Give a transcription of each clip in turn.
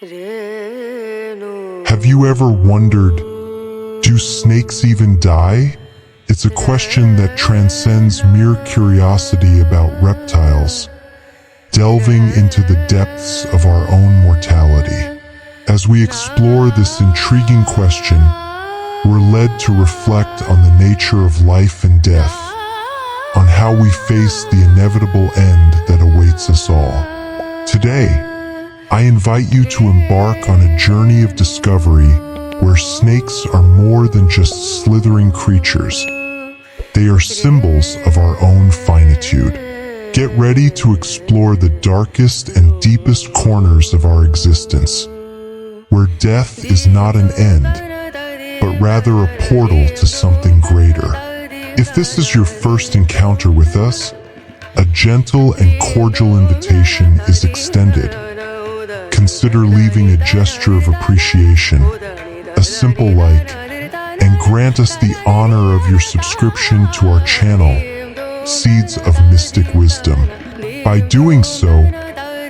Have you ever wondered, do snakes even die? It's a question that transcends mere curiosity about reptiles, delving into the depths of our own mortality. As we explore this intriguing question, we're led to reflect on the nature of life and death, on how we face the inevitable end that awaits us all. Today, I invite you to embark on a journey of discovery where snakes are more than just slithering creatures. They are symbols of our own finitude. Get ready to explore the darkest and deepest corners of our existence, where death is not an end, but rather a portal to something greater. If this is your first encounter with us, a gentle and cordial invitation is extended. Consider leaving a gesture of appreciation, a simple like, and grant us the honor of your subscription to our channel, Seeds of Mystic Wisdom. By doing so,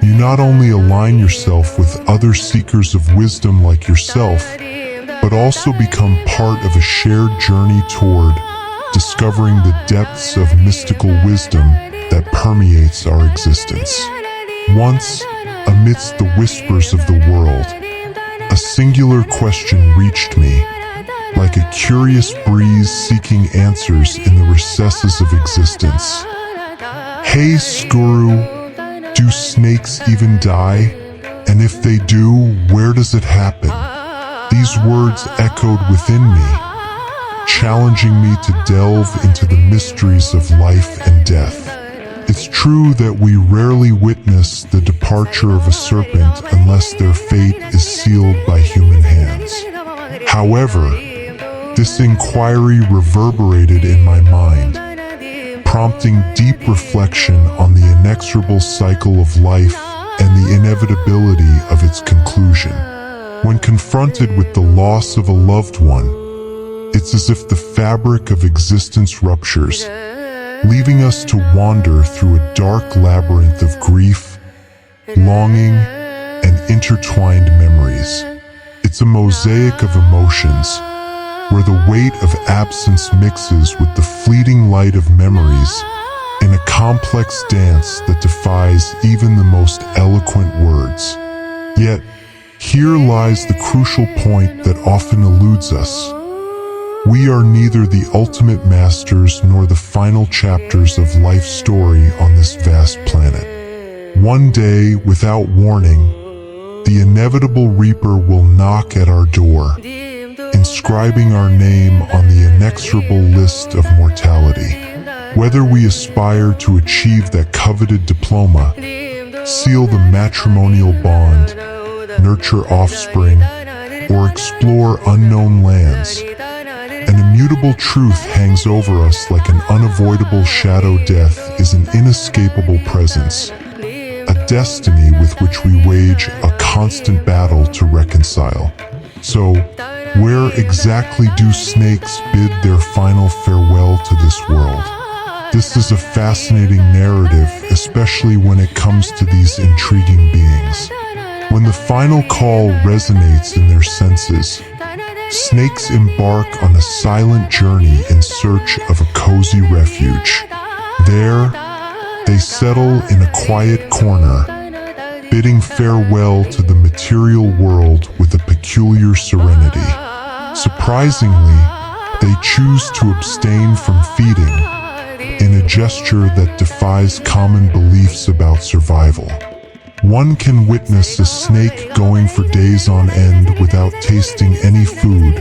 you not only align yourself with other seekers of wisdom like yourself, but also become part of a shared journey toward discovering the depths of mystical wisdom that permeates our existence. Once, amidst the whispers of the world, a singular question reached me, like a curious breeze seeking answers in the recesses of existence. Hey Sadhguru, do snakes even die? And if they do, where does it happen? These words echoed within me, challenging me to delve into the mysteries of life and death. It's true that we rarely witness the departure of a serpent unless their fate is sealed by human hands. However, this inquiry reverberated in my mind, prompting deep reflection on the inexorable cycle of life and the inevitability of its conclusion. When confronted with the loss of a loved one, it's as if the fabric of existence ruptures, leaving us to wander through a dark labyrinth of grief, longing, and intertwined memories. It's a mosaic of emotions, where the weight of absence mixes with the fleeting light of memories in a complex dance that defies even the most eloquent words. Yet, here lies the crucial point that often eludes us. We are neither the ultimate masters nor the final chapters of life's story on this vast planet. One day, without warning, the inevitable reaper will knock at our door, inscribing our name on the inexorable list of mortality. Whether we aspire to achieve that coveted diploma, seal the matrimonial bond, nurture offspring, or explore unknown lands, an immutable truth hangs over us like an unavoidable shadow. Death is an inescapable presence, a destiny with which we wage a constant battle to reconcile. So, where exactly do snakes bid their final farewell to this world? This is a fascinating narrative, especially when it comes to these intriguing beings. When the final call resonates in their senses, snakes embark on a silent journey in search of a cozy refuge. There, they settle in a quiet corner, bidding farewell to the material world with a peculiar serenity. Surprisingly, they choose to abstain from feeding, in a gesture that defies common beliefs about survival. One can witness a snake going for days on end without tasting any food,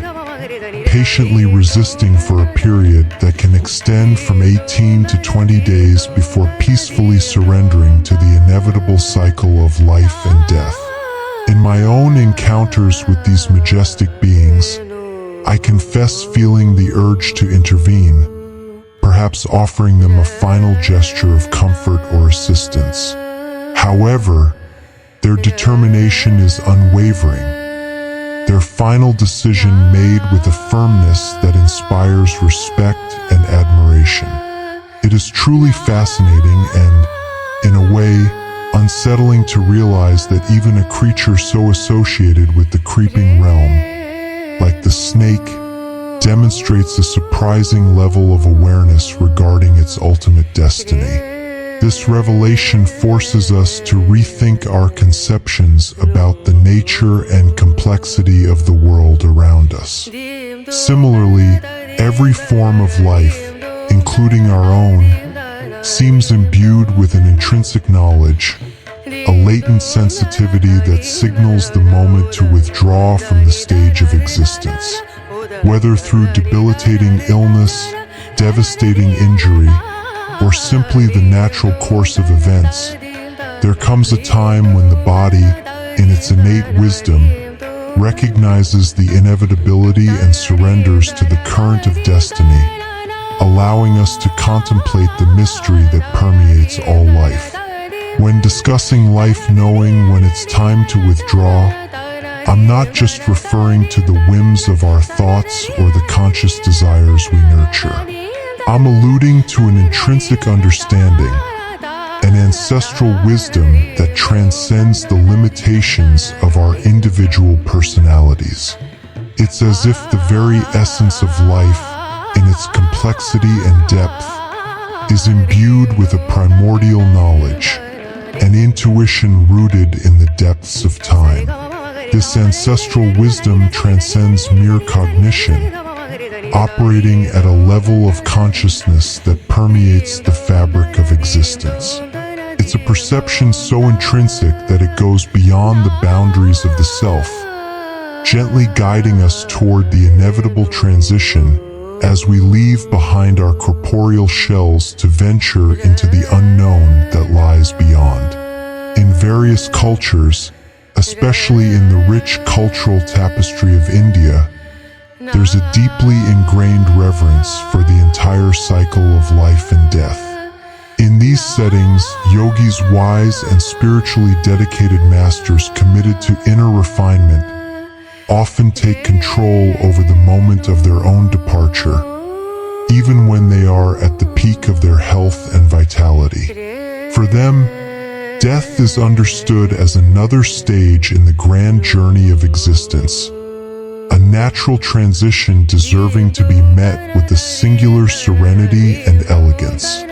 patiently resisting for a period that can extend from 18 to 20 days before peacefully surrendering to the inevitable cycle of life and death. In my own encounters with these majestic beings, I confess feeling the urge to intervene, perhaps offering them a final gesture of comfort or assistance. However, their determination is unwavering, their final decision made with a firmness that inspires respect and admiration. It is truly fascinating and, in a way, unsettling to realize that even a creature so associated with the creeping realm, like the snake, demonstrates a surprising level of awareness regarding its ultimate destiny. This revelation forces us to rethink our conceptions about the nature and complexity of the world around us. Similarly, every form of life, including our own, seems imbued with an intrinsic knowledge, a latent sensitivity that signals the moment to withdraw from the stage of existence. Whether through debilitating illness, devastating injury, or simply the natural course of events, there comes a time when the body, in its innate wisdom, recognizes the inevitability and surrenders to the current of destiny, allowing us to contemplate the mystery that permeates all life. When discussing life knowing when it's time to withdraw, I'm not just referring to the whims of our thoughts or the conscious desires we nurture. I'm alluding to an intrinsic understanding, an ancestral wisdom that transcends the limitations of our individual personalities. It's as if the very essence of life, in its complexity and depth, is imbued with a primordial knowledge, an intuition rooted in the depths of time. This ancestral wisdom transcends mere cognition, operating at a level of consciousness that permeates the fabric of existence. It's a perception so intrinsic that it goes beyond the boundaries of the self, gently guiding us toward the inevitable transition as we leave behind our corporeal shells to venture into the unknown that lies beyond. In various cultures, especially in the rich cultural tapestry of India, there's a deeply ingrained reverence for the entire cycle of life and death. In these settings, yogis, wise and spiritually dedicated masters committed to inner refinement, often take control over the moment of their own departure, even when they are at the peak of their health and vitality. For them, death is understood as another stage in the grand journey of existence, a natural transition deserving to be met with a singular serenity and elegance.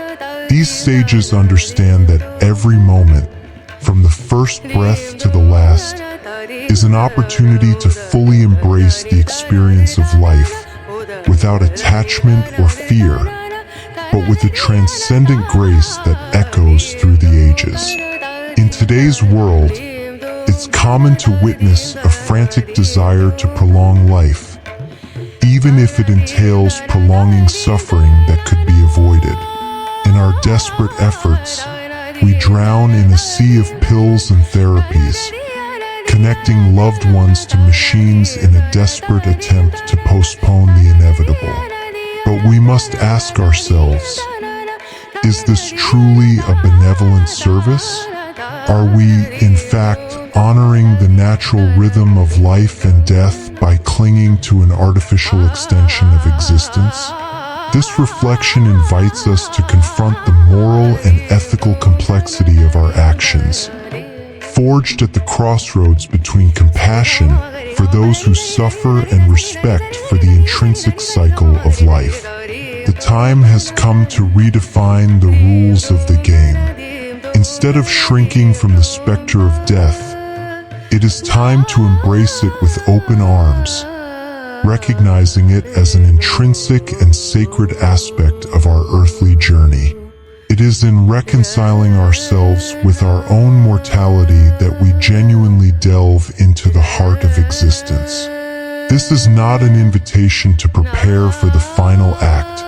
These sages understand that every moment, from the first breath to the last, is an opportunity to fully embrace the experience of life without attachment or fear, but with a transcendent grace that echoes through the ages. In today's world, it's common to witness a frantic desire to prolong life, even if it entails prolonging suffering that could be avoided. In our desperate efforts, we drown in a sea of pills and therapies, connecting loved ones to machines in a desperate attempt to postpone the inevitable. But we must ask ourselves, is this truly a benevolent service? Are we, in fact, honoring the natural rhythm of life and death by clinging to an artificial extension of existence? This reflection invites us to confront the moral and ethical complexity of our actions, forged at the crossroads between compassion for those who suffer and respect for the intrinsic cycle of life. The time has come to redefine the rules of the game. Instead of shrinking from the specter of death, it is time to embrace it with open arms, recognizing it as an intrinsic and sacred aspect of our earthly journey. It is in reconciling ourselves with our own mortality that we genuinely delve into the heart of existence. This is not an invitation to prepare for the final act,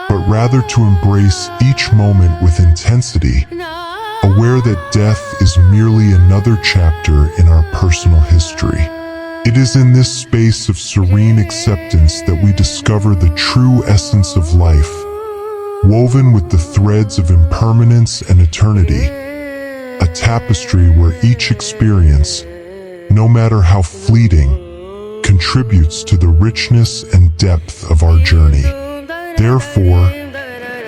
but rather to embrace each moment with intensity, aware that death is merely another chapter in our personal history. It is in this space of serene acceptance that we discover the true essence of life, woven with the threads of impermanence and eternity, a tapestry where each experience, no matter how fleeting, contributes to the richness and depth of our journey. Therefore,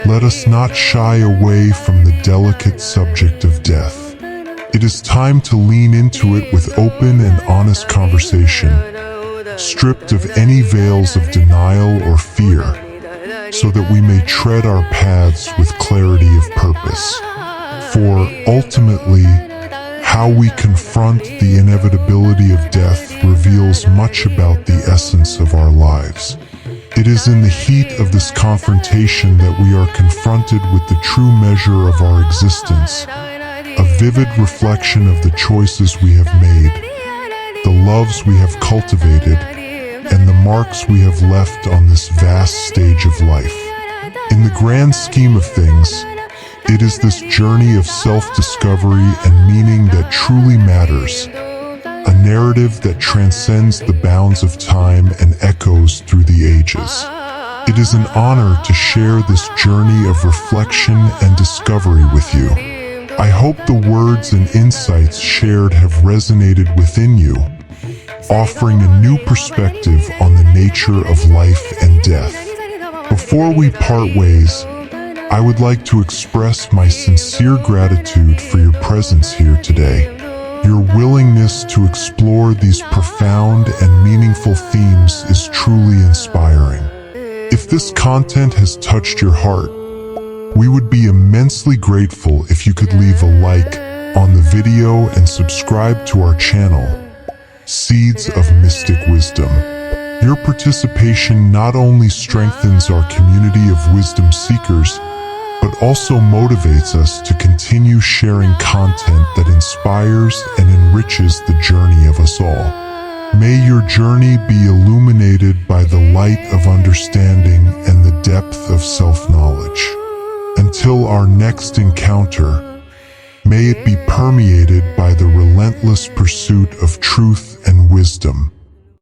let us not shy away from the delicate subject of death. It is time to lean into it with open and honest conversation, stripped of any veils of denial or fear, so that we may tread our paths with clarity of purpose. For ultimately, how we confront the inevitability of death reveals much about the essence of our lives. It is in the heat of this confrontation that we are confronted with the true measure of our existence, a vivid reflection of the choices we have made, the loves we have cultivated, and the marks we have left on this vast stage of life. In the grand scheme of things, it is this journey of self-discovery and meaning that truly matters, a narrative that transcends the bounds of time and echoes through the ages. It is an honor to share this journey of reflection and discovery with you. I hope the words and insights shared have resonated within you, offering a new perspective on the nature of life and death. Before we part ways, I would like to express my sincere gratitude for your presence here today. Your willingness to explore these profound and meaningful themes is truly inspiring. If this content has touched your heart, we would be immensely grateful if you could leave a like on the video and subscribe to our channel, Seeds of Mystic Wisdom. Your participation not only strengthens our community of wisdom seekers, but also motivates us to continue sharing content that inspires and enriches the journey of us all. May your journey be illuminated by the light of understanding and the depth of self-knowledge. Until our next encounter, may it be permeated by the relentless pursuit of truth and wisdom.